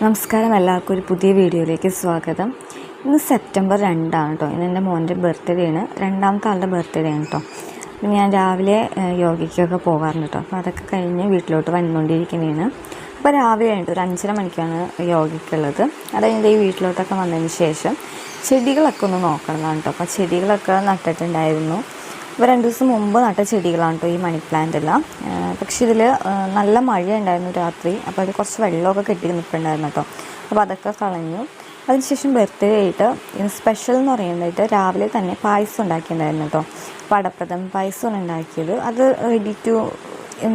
നമസ്കാരം, എല്ലാവർക്കും ഒരു പുതിയ വീഡിയോയിലേക്ക് സ്വാഗതം. ഇന്ന് സെപ്റ്റംബർ 2 കേട്ടോ. ഇന്ന് എൻ്റെ മോൻ്റെ ബർത്ത്ഡേ ആണ്, രണ്ടാമത്തെ ആളുടെ ബർത്ത്ഡേ ആണ് കേട്ടോ. ഞാൻ രാവിലെ യോഗയ്ക്കൊക്കെ പോകാറുണ്ട് കേട്ടോ. അപ്പോൾ അതൊക്കെ കഴിഞ്ഞ് വീട്ടിലോട്ട് വന്നുകൊണ്ടിരിക്കുന്നതാണ്. അപ്പോൾ രാവിലെ ആയിട്ട് ഒരു 5:30 മണിക്കാണ് യോഗയ്ക്കുള്ളത്. അത് കഴിഞ്ഞ് ഈ വീട്ടിലോട്ടൊക്കെ വന്നതിന് ശേഷം ചെടികളൊക്കെ ഒന്ന് നോക്കണതാണ് കേട്ടോ. അപ്പോൾ ചെടികളൊക്കെ നട്ടിട്ടുണ്ടായിരുന്നു. അപ്പോൾ 2 ദിവസം മുമ്പ് നട്ട ചെടികളാണ് കേട്ടോ ഈ മണി പ്ലാന്റ് എല്ലാം. പക്ഷേ ഇതിൽ നല്ല മഴ ഉണ്ടായിരുന്നു രാത്രി. അപ്പോൾ അത് കുറച്ച് വെള്ളമൊക്കെ കെട്ടി നിൽപ്പുണ്ടായിരുന്നു കേട്ടോ. അപ്പോൾ അതൊക്കെ കളഞ്ഞു. അതിനുശേഷം ബർത്ത്ഡേ ആയിട്ട് സ്പെഷ്യൽ എന്ന് പറയുന്നതായിട്ട് രാവിലെ തന്നെ പായസം ഉണ്ടാക്കിയിട്ടുണ്ടായിരുന്നു കേട്ടോ. അപ്പോൾ അടപ്രഥമൻ പായസമാണ് ഉണ്ടാക്കിയത്. അത് റെഡി ടു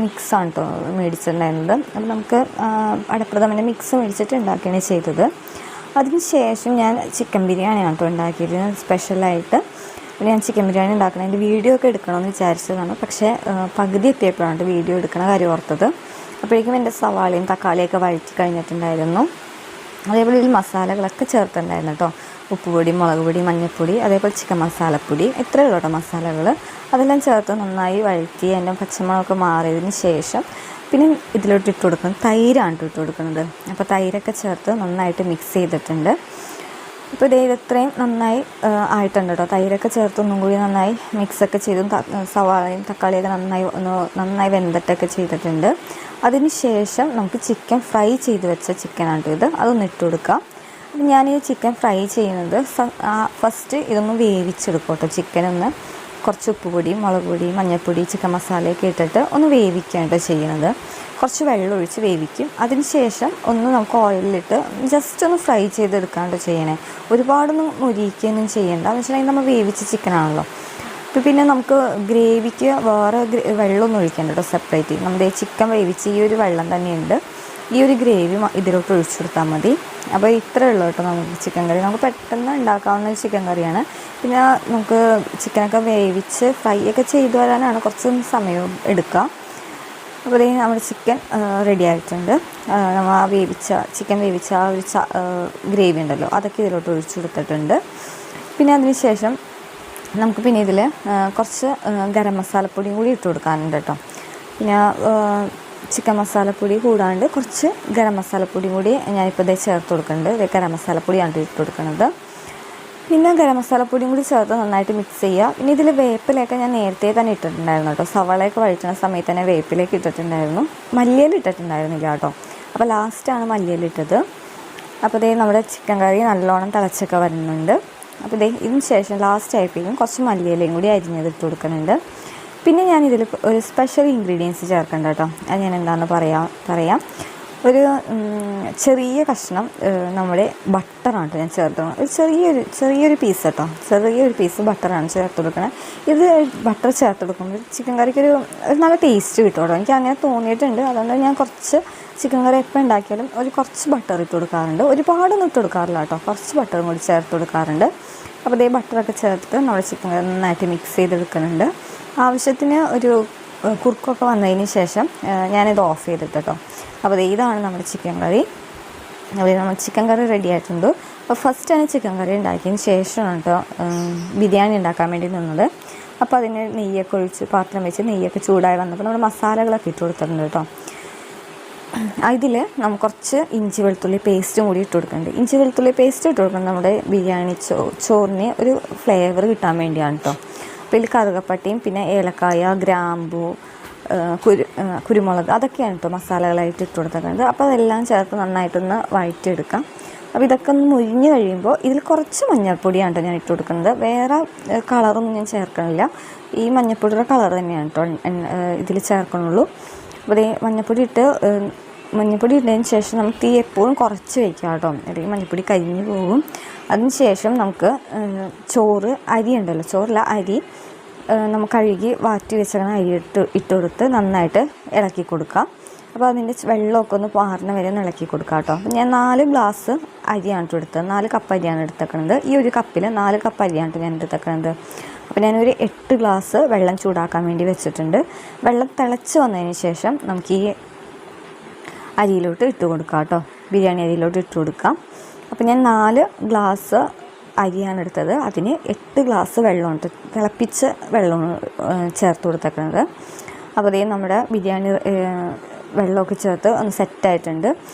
മിക്സാണ് കേട്ടോ മേടിച്ചിട്ടുണ്ടായിരുന്നത്. അപ്പോൾ നമുക്ക് അടപ്രഥമൻ്റെ മിക്സ് മേടിച്ചിട്ട് ഉണ്ടാക്കുകയാണ് ചെയ്തത്. അതിന് ശേഷം ഞാൻ ചിക്കൻ ബിരിയാണിയാണ് കേട്ടോ ഉണ്ടാക്കിയത് സ്പെഷ്യലായിട്ട്. പിന്നെ ഞാൻ ചിക്കൻ ബിരിയാണി ഉണ്ടാക്കണം, അതിൻ്റെ വീഡിയോ ഒക്കെ എടുക്കണമെന്ന് വിചാരിച്ചതാണ്. പക്ഷേ പകുതി എത്തിയപ്പോഴാണ് വീഡിയോ എടുക്കണ കാര്യം ഓർത്തത്. അപ്പോഴേക്കും എൻ്റെ സവാളയും തക്കാളിയൊക്കെ വഴറ്റി കഴിഞ്ഞിട്ടുണ്ടായിരുന്നു. അതേപോലെ ഇതിൽ മസാലകളൊക്കെ ചേർത്തിട്ടുണ്ടായിരുന്നു കേട്ടോ. ഉപ്പുപൊടി, മുളക് പൊടി, മഞ്ഞൾപ്പൊടി, അതേപോലെ ചിക്കൻ മസാലപ്പൊടി, ഇത്രയേ ഉള്ളൂ കേട്ടോ മസാലകൾ. അതെല്ലാം ചേർത്ത് നന്നായി വഴറ്റി അതിൻ്റെ പച്ചമുളകൊക്കെ മാറിയതിന് ശേഷം പിന്നെ ഇതിലോട്ട് ഇട്ട് കൊടുക്കുന്നത് തൈരാണ് ഇട്ട് കൊടുക്കുന്നത്. അപ്പോൾ തൈരൊക്കെ ചേർത്ത് നന്നായിട്ട് മിക്സ് ചെയ്തിട്ടുണ്ട്. ഇപ്പോൾ ഇത് ഇത്രയും നന്നായി ആയിട്ടുണ്ട് കേട്ടോ. തൈരൊക്കെ ചേർത്ത് ഒന്നും കൂടി നന്നായി മിക്സൊക്കെ ചെയ്തു. സവാളയും തക്കാളിയൊക്കെ നന്നായി വെന്തിട്ടൊക്കെ ചെയ്തിട്ടുണ്ട്. അതിന് ശേഷം നമുക്ക് ചിക്കൻ ഫ്രൈ ചെയ്ത് വെച്ച ചിക്കനാണ് ഇത്. അതൊന്ന് ഇട്ട് കൊടുക്കാം. അപ്പം ഞാനീ ചിക്കൻ ഫ്രൈ ചെയ്യുന്നത് ഫസ്റ്റ് ഇതൊന്ന് വേവിച്ചെടുക്കും കേട്ടോ. ചിക്കനൊന്ന് കുറച്ച് ഉപ്പുപൊടി, മുളക് പൊടി, മഞ്ഞൾപ്പൊടി, ചിക്കൻ മസാലയൊക്കെ ഇട്ടിട്ട് ഒന്ന് വേവിക്കുകയാണ് ചെയ്യുന്നത്. കുറച്ച് വെള്ളം ഒഴിച്ച് വേവിക്കും. അതിന് ശേഷം ഒന്ന് നമുക്ക് ഓയിലിട്ട് ജസ്റ്റ് ഒന്ന് ഫ്രൈ ചെയ്തെടുക്കാണ്ട് ചെയ്യണേ. ഒരുപാടൊന്നും മുരിക്കുകയൊന്നും ചെയ്യേണ്ട. എന്ന് വെച്ചിട്ടുണ്ടെങ്കിൽ നമ്മൾ വേവിച്ച ചിക്കനാണല്ലോ. അപ്പോൾ പിന്നെ നമുക്ക് ഗ്രേവിക്ക് വേറെ വെള്ളമൊന്നും ഒഴിക്കേണ്ട കേട്ടോ. സെപ്പറേറ്റ് നമ്മുടെ ചിക്കൻ വേവിച്ച് ഈ ഒരു വെള്ളം തന്നെയുണ്ട്. ഈ ഒരു ഗ്രേവി ഇതിലോട്ട് ഒഴിച്ചു കൊടുത്താൽ മതി. അപ്പോൾ ഇത്രയേ ഉള്ളൂ കേട്ടോ നമുക്ക് ചിക്കൻ കറി. നമുക്ക് പെട്ടെന്ന് ഉണ്ടാക്കാവുന്ന ചിക്കൻ കറിയാണ്. പിന്നെ നമുക്ക് ചിക്കനൊക്കെ വേവിച്ച് ഫ്രൈ ഒക്കെ ചെയ്തു വരാനാണ് കുറച്ച് സമയവും എടുക്കുക. അപ്പോൾ നമ്മുടെ ചിക്കൻ റെഡി ആയിട്ടുണ്ട്. നമ്മൾ ചിക്കൻ വേവിച്ച ആ ഒരു ഗ്രേവി ഉണ്ടല്ലോ, അതൊക്കെ ഇതിലോട്ട് ഒഴിച്ചു കൊടുത്തിട്ടുണ്ട്. പിന്നെ അതിന് ശേഷം നമുക്ക് പിന്നെ ഇതിൽ കുറച്ച് ഗരം മസാലപ്പൊടിയും കൂടി ഇട്ട് കൊടുക്കാനുണ്ട് കേട്ടോ. പിന്നെ ചിക്കൻ മസാലപ്പൊടി കൂടാണ്ട് കുറച്ച് ഗരം മസാലപ്പൊടിയും കൂടി ഞാനിപ്പോൾ ഇതേ ചേർത്ത് കൊടുക്കുന്നുണ്ട്. ഗരം മസാലപ്പൊടിയാണ് ഇട്ട് കൊടുക്കുന്നത്. പിന്നെ ഗരം മസാലപ്പൊടിയും കൂടി ചേർത്ത് നന്നായിട്ട് മിക്സ് ചെയ്യുക. പിന്നെ ഇതിൽ വേപ്പിലൊക്കെ ഞാൻ നേരത്തെ തന്നെ ഇട്ടിട്ടുണ്ടായിരുന്നു കേട്ടോ. സവാളയൊക്കെ വഴറ്റുന്ന സമയത്ത് തന്നെ വേപ്പിലേക്ക് ഇട്ടിട്ടുണ്ടായിരുന്നു. മല്ലിയില ഇട്ടിട്ടുണ്ടായിരുന്നില്ല കേട്ടോ. അപ്പോൾ ലാസ്റ്റാണ് മല്ലിയില ഇട്ടത്. അപ്പോൾ നമ്മുടെ ചിക്കൻ കറി നല്ലോണം തിളച്ചൊക്കെ വരുന്നുണ്ട്. അപ്പോൾ ഇതിന് ശേഷം ലാസ്റ്റ് ആയപ്പോഴും കുറച്ച് മല്ലിയിലയും കൂടി അരിഞ്ഞത് ഇട്ട് കൊടുക്കുന്നുണ്ട്. പിന്നെ ഞാനിതിൽ ഒരു സ്പെഷ്യൽ ഇൻഗ്രീഡിയൻസ് ചേർക്കണ്ട കേട്ടോ. അത് ഞാൻ എന്താണെന്ന് പറയാം. ഒരു ചെറിയ കഷ്ണം നമ്മുടെ ബട്ടറാണ് ഞാൻ ചേർത്ത് ഒരു ചെറിയൊരു പീസ് കേട്ടോ. ചെറിയൊരു പീസ് ബട്ടറാണ് ചേർത്ത് കൊടുക്കണത്. ഇത് ബട്ടർ ചേർത്ത് കൊടുക്കുമ്പോൾ ചിക്കൻ കറിക്കൊരു നല്ല ടേസ്റ്റ് കിട്ടും കേട്ടോ. എനിക്ക് അങ്ങനെ തോന്നിയിട്ടുണ്ട്. അതുകൊണ്ട് ഞാൻ കുറച്ച് ചിക്കൻ കറി എപ്പോൾ ഉണ്ടാക്കിയാലും കുറച്ച് ബട്ടർ ഇട്ട് കൊടുക്കാറുണ്ട്. ഒരുപാടൊന്നും ഇട്ട് കൊടുക്കാറില്ല കേട്ടോ. കുറച്ച് ബട്ടറും കൂടി ചേർത്ത് കൊടുക്കാറുണ്ട്. അപ്പോൾ ബട്ടറൊക്കെ ചേർത്തിട്ട് നമ്മുടെ ചിക്കൻ കറി നന്നായിട്ട് മിക്സ് ചെയ്തെടുക്കുന്നുണ്ട്. ആവശ്യത്തിന് ഒരു കുറുക്കൊക്കെ വന്നതിന് ശേഷം ഞാനിത് ഓഫ് ചെയ്തിട്ട് കേട്ടോ. അപ്പോൾ ഇതാണ് നമ്മുടെ ചിക്കൻ കറി. അപ്പോൾ നമ്മൾ ചിക്കൻ കറി റെഡി ആയിട്ടുണ്ട്. അപ്പോൾ ഫസ്റ്റാണ് ചിക്കൻ കറി ഉണ്ടാക്കിയതിന് ശേഷമാണ് കേട്ടോ ബിരിയാണി ഉണ്ടാക്കാൻ വേണ്ടി നിന്നത്. അപ്പോൾ അതിന് നെയ്യൊക്കെ ഒഴിച്ച് പാത്രം വെച്ച് നെയ്യൊക്കെ ചൂടായി വന്നപ്പോൾ നമ്മൾ മസാലകളൊക്കെ ഇട്ട് കൊടുത്തിട്ടുണ്ട് കേട്ടോ. ഇതിൽ നമുക്ക് കുറച്ച് ഇഞ്ചി വെളുത്തുള്ളി പേസ്റ്റും കൂടി ഇട്ട് കൊടുക്കുന്നുണ്ട്. ഇഞ്ചി വെളുത്തുള്ളി പേസ്റ്റ് ഇട്ട് കൊടുക്കുന്നത് നമ്മുടെ ബിരിയാണി ചോറിന് ഒരു ഫ്ലേവർ കിട്ടാൻ വേണ്ടിയാണ് കേട്ടോ. അപ്പോൾ ഇതിൽ കറുകപ്പട്ടയും പിന്നെ ഏലക്കായ, ഗ്രാമ്പൂ, കുരുമുളക് അതൊക്കെയാണ് കേട്ടോ മസാലകളായിട്ട് ഇട്ട് കൊടുത്തിട്ടുണ്ട്. അപ്പോൾ അതെല്ലാം ചേർത്ത് നന്നായിട്ടൊന്ന് വഴറ്റിയെടുക്കാം. അപ്പോൾ ഇതൊക്കെ ഒന്ന് മുരിഞ്ഞ് കഴിയുമ്പോൾ ഇതിൽ കുറച്ച് മഞ്ഞൾപ്പൊടിയാണ് കേട്ടോ ഞാൻ ഇട്ട് കൊടുക്കുന്നത്. വേറെ കളറൊന്നും ഞാൻ ചേർക്കണില്ല. ഈ മഞ്ഞൾപ്പൊടിയുടെ കളർ തന്നെയാണ് കേട്ടോ ഇതിൽ ചേർക്കണുള്ളൂ. അപ്പോൾ മഞ്ഞൾപ്പൊടി ഇട്ടതിന് ശേഷം നമുക്ക് തീ എപ്പോഴും കുറച്ച് വയ്ക്കുക കേട്ടോ. അല്ലെങ്കിൽ മഞ്ഞൾപ്പൊടി കരിഞ്ഞു പോകും. അതിന് ശേഷം നമുക്ക് അരി ഉണ്ടല്ലോ, ചോറില്ല അരി നമുക്ക് കഴുകി വാറ്റി വെച്ചേക്കണ അരി ഇട്ട് കൊടുത്ത് നന്നായിട്ട് ഇളക്കി കൊടുക്കുക. അപ്പോൾ അതിൻ്റെ വെള്ളമൊക്കെ ഒന്ന് പാറിന് വരെ ഒന്ന് ഇളക്കി കൊടുക്കുക കേട്ടോ. അപ്പോൾ ഞാൻ 4 ഗ്ലാസ് അരിയാണ് എടുത്തത്. 4 കപ്പ് അരിയാണ് എടുത്തേക്കുന്നത്. ഈ ഒരു കപ്പിൽ 4 കപ്പ് അരിയാണ് ഞാൻ എടുത്തേക്കുന്നത്. അപ്പോൾ ഞാനൊരു 8 ഗ്ലാസ് വെള്ളം ചൂടാക്കാൻ വേണ്ടി വെച്ചിട്ടുണ്ട്. വെള്ളം തിളച്ച് വന്നതിന് ശേഷം നമുക്ക് ഈ അരിയിലോട്ട് ഇട്ട് കൊടുക്കാം കേട്ടോ. ബിരിയാണി അരിയിലോട്ട് ഇട്ട് കൊടുക്കാം. അപ്പോൾ ഞാൻ 4 ഗ്ലാസ് അരിയാണ് എടുത്തത്. അതിന് 8 ഗ്ലാസ് വെള്ളമുണ്ട്, തിളപ്പിച്ച വെള്ളം ചേർത്ത് കൊടുത്തേക്കുന്നത്. അപ്പോൾ നമ്മുടെ ബിരിയാണി വെള്ളമൊക്കെ ചേർത്ത് ഒന്ന് സെറ്റായിട്ടുണ്ട്.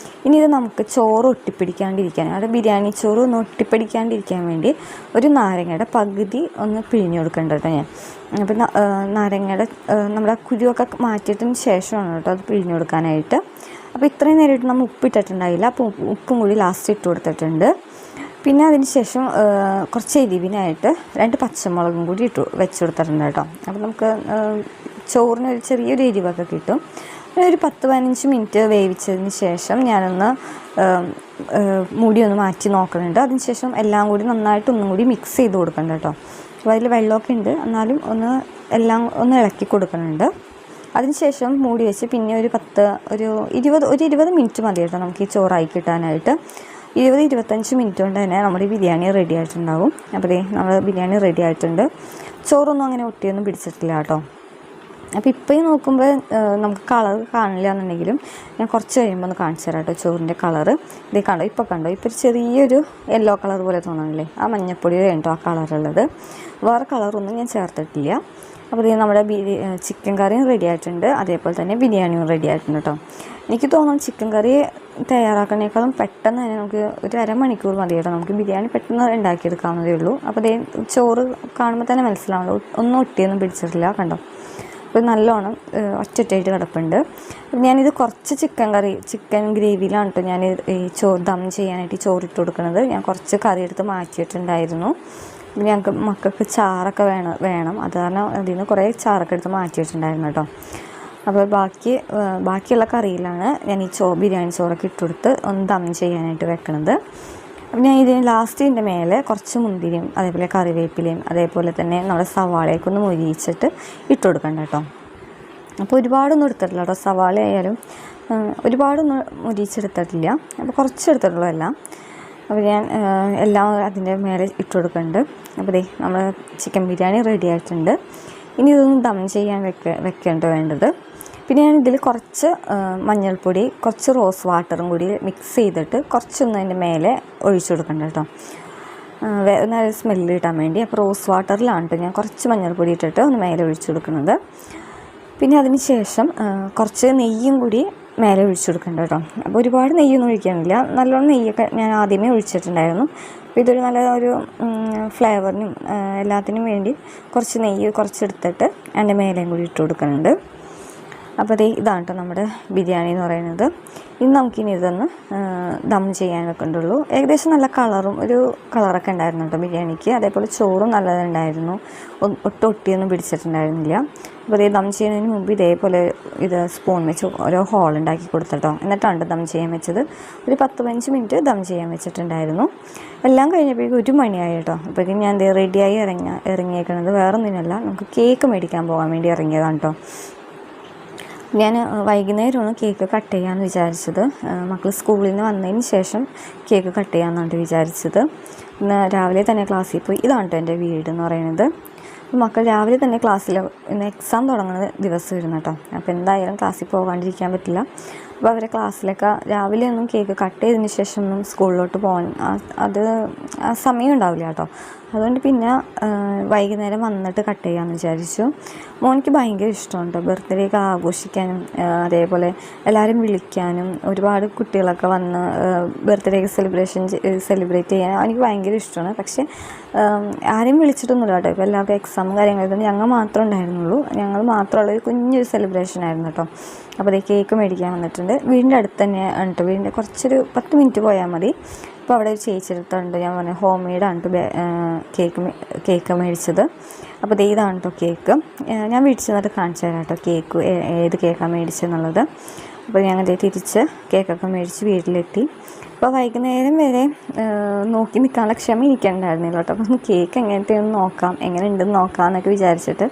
ഇനി ഇത് നമുക്ക് ചോറ് ഒട്ടിപ്പിടിക്കാണ്ടിരിക്കാൻ, അവിടെ ബിരിയാണി ചോറ് ഒന്ന് ഒട്ടിപ്പിടിക്കാണ്ടിരിക്കാൻ വേണ്ടി ഒരു നാരങ്ങയുടെ പകുതി ഒന്ന് പിഴിഞ്ഞ് കൊടുക്കേണ്ടത് കേട്ടോ ഞാൻ. അപ്പം നാരങ്ങയുടെ നമ്മുടെ കുരുവൊക്കെ മാറ്റിയതിന് ശേഷമാണ് കേട്ടോ അത് പിഴിഞ്ഞ് കൊടുക്കാനായിട്ട്. അപ്പോൾ ഇത്രയും നേരമായിട്ട് നമ്മൾ ഉപ്പിട്ടിട്ടുണ്ടായില്ല, അപ്പോൾ ഉപ്പും കൂടി ലാസ്റ്റ് ഇട്ട് കൊടുത്തിട്ടുണ്ട്. പിന്നെ അതിന് ശേഷം കുറച്ച് എരിവിനായിട്ട് 2 പച്ചമുളകും കൂടി വെച്ച് കൊടുത്തിട്ടുണ്ട് കേട്ടോ. അപ്പോൾ നമുക്ക് ചോറിന് ഒരു ചെറിയൊരു എരിവൊക്കെ കിട്ടും. ഒരു 10-15 മിനിറ്റ് വേവിച്ചതിന് ശേഷം ഞാനൊന്ന് മൂടി ഒന്ന് മാറ്റി നോക്കുന്നുണ്ട്. അതിന് ശേഷം എല്ലാം കൂടി നന്നായിട്ട് ഒന്നും കൂടി മിക്സ് ചെയ്ത് കൊടുക്കണ്ട കേട്ടോ. അപ്പോൾ അതിൽ വെള്ളമൊക്കെ ഉണ്ട്, എന്നാലും എല്ലാം ഒന്ന് ഇളക്കി കൊടുക്കുന്നുണ്ട്. അതിനുശേഷം മൂടി വെച്ച് പിന്നെ ഒരു 20 മിനിറ്റ് മതി കേട്ടോ നമുക്ക് ഈ ചോറായി കിട്ടാനായിട്ട്. 20-25 മിനിറ്റ് കൊണ്ട് തന്നെ നമ്മുടെ ബിരിയാണി റെഡി ആയിട്ടുണ്ടാവും. അപ്പോൾ നമ്മുടെ ബിരിയാണി റെഡി ആയിട്ടുണ്ട്. ചോറൊന്നും അങ്ങനെ ഒട്ടിയൊന്നും പിടിച്ചിട്ടില്ല കേട്ടോ. അപ്പോൾ ഇപ്പോൾ നോക്കുമ്പോൾ നമുക്ക് കളർ കാണില്ല എന്നുണ്ടെങ്കിലും ഞാൻ കുറച്ച് കഴിയുമ്പോൾ ഒന്ന് കാണിച്ചു തരാം കേട്ടോ ചോറിൻ്റെ കളറ്. ഇതേ കണ്ടോ, ഇപ്പോൾ ഒരു ചെറിയൊരു യെല്ലോ കളർ പോലെ തോന്നണില്ലേ, ആ മഞ്ഞപ്പൊടി കേട്ടോ ആ കളറുള്ളത്. വേറെ കളറൊന്നും ഞാൻ ചേർത്തിട്ടില്ല. അപ്പോൾ നമ്മുടെ ചിക്കൻ കറിയും റെഡി ആയിട്ടുണ്ട്, അതേപോലെ തന്നെ ബിരിയാണിയും റെഡി ആയിട്ടുണ്ട് കേട്ടോ. എനിക്ക് തോന്നുന്നു ചിക്കൻ കറി തയ്യാറാക്കുന്നതിനേക്കാളും പെട്ടെന്ന് തന്നെ നമുക്ക് ഒരു അരമണിക്കൂർ മതി കേട്ടോ. നമുക്ക് ബിരിയാണി പെട്ടെന്ന് ഉണ്ടാക്കിയെടുക്കാവുന്നതേ ഉള്ളൂ. അപ്പോൾ ചോറ് കാണുമ്പോൾ തന്നെ മനസ്സിലാവുള്ളൂ, ഒന്നും ഒട്ടിയൊന്നും പിടിച്ചിട്ടില്ല കണ്ടോ. അപ്പോൾ നല്ലോണം ഒറ്റയായിട്ട് കിടപ്പുണ്ട്. ഞാനിത് കുറച്ച് ചിക്കൻ ഗ്രേവിയിലാണ് കേട്ടോ ഞാൻ ഈ ദം ചെയ്യാനായിട്ട് ചോറിട്ട് കൊടുക്കുന്നത്. ഞാൻ കുറച്ച് കറി എടുത്ത് മാറ്റിയിട്ടുണ്ടായിരുന്നു. ഞങ്ങൾക്ക് മക്കൾക്ക് ചാറൊക്കെ വേണം അത് കാരണം അതിൽ നിന്ന് കുറേ ചാറൊക്കെ എടുത്ത് മാറ്റിയിട്ടുണ്ടായിരുന്നു കേട്ടോ. അപ്പോൾ ബാക്കിയുള്ള കറിയിലാണ് ഞാൻ ഈ ബിരിയാണി ചോറൊക്കെ ഇട്ടുകൊടുത്ത് ഒന്ന് ദം ചെയ്യാനായിട്ട് വെക്കണത്. അപ്പം ഞാൻ ഇതിന് ലാസ്റ്റിൻ്റെ മേലെ കുറച്ച് മുന്തിരിയും അതേപോലെ കറിവേപ്പിലയും അതേപോലെ തന്നെ നമ്മുടെ സവാളയൊക്കെ ഒന്ന് മൊരിയിച്ചിട്ട് ഇട്ട് കൊടുക്കണ്ട കേട്ടോ. അപ്പോൾ ഒരുപാടൊന്നും എടുത്തിട്ടില്ല കേട്ടോ, സവാള ആയാലും ഒരുപാടൊന്നും മൊരിയിച്ചെടുത്തിട്ടില്ല, അപ്പോൾ കുറച്ചെടുത്തിട്ടുള്ളൂ എല്ലാം. അപ്പോൾ ഞാൻ എല്ലാം അതിൻ്റെ മേലെ ഇട്ട് കൊടുക്കുന്നുണ്ട്. അപ്പോൾ നമ്മൾ ചിക്കൻ ബിരിയാണി റെഡി ആയിട്ടുണ്ട്. ഇനി ഇതൊന്ന് ദം ചെയ്യാൻ വെക്കേണ്ട വേണ്ടത്. പിന്നെ ഞാൻ ഇതിൽ കുറച്ച് മഞ്ഞൾപ്പൊടി കുറച്ച് റോസ് വാട്ടറും കൂടി മിക്സ് ചെയ്തിട്ട് കുറച്ചൊന്ന് അതിൻ്റെ മേലെ ഒഴിച്ചു കൊടുക്കണ്ട കേട്ടോ, നല്ല സ്മെല്ല് കിട്ടാൻ വേണ്ടി. അപ്പോൾ റോസ് വാട്ടറിലാണ് കേട്ടോ ഞാൻ കുറച്ച് മഞ്ഞൾപ്പൊടി ഇട്ടിട്ട് ഒന്ന് മേലെ ഒഴിച്ചു കൊടുക്കുന്നത്. പിന്നെ അതിന് ശേഷം കുറച്ച് നെയ്യും കൂടി മേലെ ഒഴിച്ചു കൊടുക്കണ്ട കേട്ടോ. അപ്പോൾ ഒരുപാട് നെയ്യൊന്നും ഒഴിക്കാനില്ല, നല്ലോണം നെയ്യൊക്കെ ഞാൻ ആദ്യമേ ഒഴിച്ചിട്ടുണ്ടായിരുന്നു. അപ്പോൾ ഇതൊരു നല്ല ഒരു ഫ്ലേവറിനും എല്ലാത്തിനും വേണ്ടി കുറച്ച് നെയ്യ് കുറച്ചെടുത്തിട്ട് അതിൻ്റെ മേലെയും കൂടി ഇട്ട് കൊടുക്കുന്നുണ്ട്. അപ്പോൾ ഇതാണ് കേട്ടോ നമ്മുടെ ബിരിയാണി എന്ന് പറയുന്നത്. ഇന്ന് നമുക്കിനി ഇതൊന്ന് ദം ചെയ്യാൻ വെക്കേണ്ടുള്ളൂ. ഏകദേശം നല്ല ഒരു കളറൊക്കെ ഉണ്ടായിരുന്നു കേട്ടോ ബിരിയാണിക്ക്. അതേപോലെ ചോറും നല്ലതുണ്ടായിരുന്നു, ഒട്ടിയൊന്നും പിടിച്ചിട്ടുണ്ടായിരുന്നില്ല. അപ്പോൾ ദം ചെയ്യുന്നതിന് മുമ്പ് ഇതേപോലെ സ്പൂൺ വെച്ച് ഓരോ ഹോൾ ഉണ്ടാക്കി കൊടുത്തിട്ടോ, എന്നിട്ടാണ് ദം ചെയ്യാൻ വെച്ചത്. ഒരു 10-15 മിനിറ്റ് ദം ചെയ്യാൻ വെച്ചിട്ടുണ്ടായിരുന്നു. എല്ലാം കഴിഞ്ഞപ്പോഴേക്കും 1 മണിയായി കേട്ടോ. അപ്പോഴേക്കും ഞാൻ റെഡിയായി ഇറങ്ങിയേക്കണത് വേറൊന്നിനല്ല, നമുക്ക് കേക്ക് മേടിക്കാൻ പോകാൻ വേണ്ടി ഇറങ്ങിയതാണ് കേട്ടോ. ഞാൻ വൈകുന്നേരമാണ് കേക്ക് കട്ട് ചെയ്യാമെന്ന് വിചാരിച്ചത്. മക്കൾ സ്കൂളിൽ നിന്ന് വന്നതിന് ശേഷം കേക്ക് കട്ട് ചെയ്യാമെന്നാണ് വിചാരിച്ചത്. ഇന്ന് രാവിലെ തന്നെ ക്ലാസ്സിൽ പോയി. ഇതാണ് കേട്ടോ എൻ്റെ വീട് എന്ന് പറയുന്നത്. മക്കൾ രാവിലെ തന്നെ ഇന്ന് എക്സാം തുടങ്ങുന്ന ദിവസം വരുന്നു കേട്ടോ. അപ്പോൾ എന്തായാലും ക്ലാസ്സിൽ പോകാണ്ടിരിക്കാൻ പറ്റില്ല. അപ്പോൾ അവരെ ക്ലാസ്സിലൊക്കെ രാവിലെ ഒന്നും കേക്ക് കട്ട് ചെയ്തതിന് ശേഷം ഒന്നും സ്കൂളിലോട്ട് പോകാൻ സമയം ഉണ്ടാവില്ല കേട്ടോ. അതുകൊണ്ട് പിന്നെ വൈകുന്നേരം വന്നിട്ട് കട്ട് ചെയ്യാമെന്ന് വിചാരിച്ചു. മോനിക്ക് ഭയങ്കര ഇഷ്ടമുണ്ട് ബർത്ത്ഡേ ഒക്കെ ആഘോഷിക്കാനും അതേപോലെ എല്ലാവരും വിളിക്കാനും ഒരുപാട് കുട്ടികളൊക്കെ വന്ന് ബർത്ത്ഡേ സെലിബ്രേറ്റ് ചെയ്യാനും എനിക്ക് ഭയങ്കര ഇഷ്ടമാണ്. പക്ഷേ ആരെയും വിളിച്ചിട്ടൊന്നുമില്ല കേട്ടോ. ഇപ്പോൾ എല്ലാവർക്കും എക്സാമും കാര്യങ്ങളൊക്കെ ഞങ്ങൾ മാത്രമേ ഉണ്ടായിരുന്നുള്ളൂ. ഞങ്ങൾ മാത്രമുള്ളൊരു കുഞ്ഞൊരു സെലിബ്രേഷൻ ആയിരുന്നു കേട്ടോ. അപ്പോൾ കേക്ക് മേടിക്കാൻ വന്നിട്ടുണ്ട്. വീടിൻ്റെ അടുത്ത് തന്നെ ഉണ്ട്, വീടിൻ്റെ കുറച്ചൊരു 10 മിനിറ്റ് പോയാൽ മതി. അപ്പോൾ അവിടെ ഒരു ചേച്ചിയെടുത്തുണ്ട്, ഞാൻ പറഞ്ഞു ഹോം മെയ്ഡാണ് കേക്ക് മേടിച്ചത്. അപ്പോൾ ഇതാണ് കേട്ടോ കേക്ക്. ഞാൻ വീട്ടിൽ ചെന്നിട്ട് കാണിച്ചു തരാം കേട്ടോ കേക്ക് ഏത് കേക്കാണ് മേടിച്ചെന്നുള്ളത്. അപ്പോൾ ഞങ്ങൾ തിരിച്ച് കേക്കൊക്കെ മേടിച്ച് വീട്ടിലെത്തി. അപ്പോൾ വൈകുന്നേരം വരെ നോക്കി നിൽക്കാനുള്ള ക്ഷമ എനിക്കുണ്ടായിരുന്നില്ല കേട്ടോ. അപ്പം കേക്ക് എങ്ങനത്തെയൊന്ന് നോക്കാം, എങ്ങനെ ഉണ്ടെന്ന് നോക്കാമെന്നൊക്കെ വിചാരിച്ചിട്ട്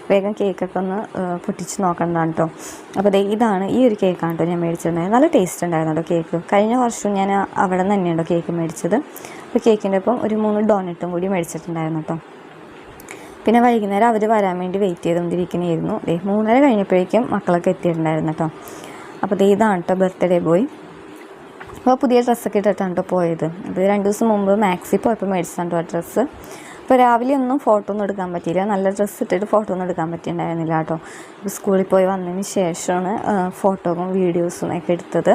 വേഗം കേക്കൊക്കെ ഒന്ന് പൊട്ടിച്ച് നോക്കണ്ടാണ് കേട്ടോ. അപ്പോൾ ഇതാണ് ഈ ഒരു കേക്കാണ് കേട്ടോ ഞാൻ മേടിച്ചിട്ടുണ്ടായത്. നല്ല ടേസ്റ്റ് ഉണ്ടായിരുന്നു കേട്ടോ കേക്ക്. കഴിഞ്ഞ വർഷം ഞാൻ അവിടെ നിന്ന് തന്നെയാണ് കേക്ക് മേടിച്ചത്. അപ്പോൾ കേക്കിൻ്റെ ഒപ്പം ഒരു 3 ഡോണറ്റും കൂടി മേടിച്ചിട്ടുണ്ടായിരുന്നു കേട്ടോ. പിന്നെ വൈകുന്നേരം അവർ വരാൻ വേണ്ടി വെയിറ്റ് ചെയ്തുകൊണ്ടിരിക്കുന്നതായിരുന്നു. 3:30 കഴിഞ്ഞപ്പോഴേക്കും മക്കളൊക്കെ എത്തിയിട്ടുണ്ടായിരുന്നു കേട്ടോ. അപ്പോൾ ഇതാണ് കേട്ടോ ബർത്ത്ഡേ ബോയ്. അപ്പോൾ പുതിയ ഡ്രസ്സൊക്കെ ഇട്ടിട്ടാണ് കേട്ടോ പോയത്. അപ്പോൾ 2 ദിവസം മുമ്പ് മാക്സി പോയപ്പോൾ മേടിച്ചാണ് കേട്ടോ ഡ്രസ്സ്. അപ്പോൾ രാവിലെ ഒന്നും ഫോട്ടോ ഒന്നും എടുക്കാൻ പറ്റിയില്ല, നല്ല ഡ്രസ്സ് ഇട്ടിട്ട് ഫോട്ടോ ഒന്നും എടുക്കാൻ പറ്റിയിട്ടുണ്ടായിരുന്നില്ല കേട്ടോ. അപ്പോൾ സ്കൂളിൽ പോയി വന്നതിന് ശേഷമാണ് ഫോട്ടോയും വീഡിയോസും ഒക്കെ എടുത്തത്.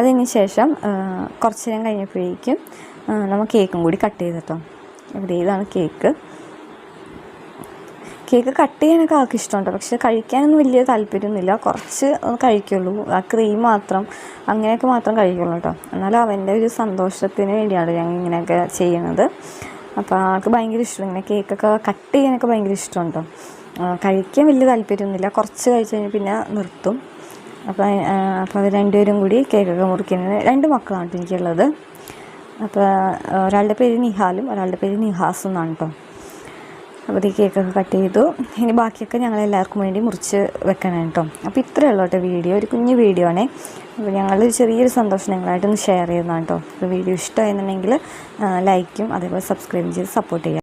അതിന് ശേഷം കുറച്ച് നേരം കഴിഞ്ഞപ്പോഴേക്കും നമ്മൾ കേക്കും കൂടി കട്ട് ചെയ്തിട്ടോ. ഇവിടെ ഇതാണ് കേക്ക് കട്ട് ചെയ്യാനൊക്കെ ആൾക്ക് ഇഷ്ടമുണ്ട്, പക്ഷെ കഴിക്കാനൊന്നും വലിയ താല്പര്യമൊന്നുമില്ല. കുറച്ച് കഴിക്കുള്ളൂ, ആ ക്രീം മാത്രം അങ്ങനെയൊക്കെ മാത്രം കഴിക്കുള്ളൂ കേട്ടോ. എന്നാലും അവൻ്റെ ഒരു സന്തോഷത്തിന് വേണ്ടിയാണ് ഞങ്ങൾ ഇങ്ങനെയൊക്കെ ചെയ്യുന്നത്. അപ്പോൾ ആൾക്ക് ഭയങ്കര ഇഷ്ടം, ഇങ്ങനെ കേക്കൊക്കെ കട്ട് ചെയ്യാനൊക്കെ ഭയങ്കര ഇഷ്ടമുണ്ട്. കഴിക്കാൻ വലിയ താല്പര്യമൊന്നുമില്ല, കുറച്ച് കഴിച്ച് കഴിഞ്ഞാൽ പിന്നെ നിർത്തും. അപ്പോൾ അവർ രണ്ടുപേരും കൂടി കേക്കൊക്കെ മുറിക്കുന്നത്. 2 മക്കളാണ് എനിക്കുള്ളത്. അപ്പോൾ ഒരാളുടെ പേര് നിഹാലും ഒരാളുടെ പേര് നിഹാസും എന്നാണ് കേട്ടോ. അപ്പോൾ ഈ കേക്കൊക്കെ കട്ട് ചെയ്തു. ഇനി ബാക്കിയൊക്കെ ഞങ്ങളെല്ലാവർക്കും വേണ്ടി മുറിച്ച് വെക്കണം കേട്ടോ. അപ്പോൾ ഇത്രയേ ഉള്ളൂ കേട്ടോ വീഡിയോ, ഒരു കുഞ്ഞു വീഡിയോ ആണേ. അപ്പോൾ ഞങ്ങളൊരു ചെറിയൊരു സന്തോഷം നിങ്ങളായിട്ടൊന്ന് ഷെയർ ചെയ്യുന്നതാണ് കേട്ടോ. അപ്പോൾ വീഡിയോ ഇഷ്ടമായെന്നുണ്ടെങ്കിൽ ലൈക്കും അതേപോലെ സബ്സ്ക്രൈബും ചെയ്ത് സപ്പോർട്ട് ചെയ്യുക.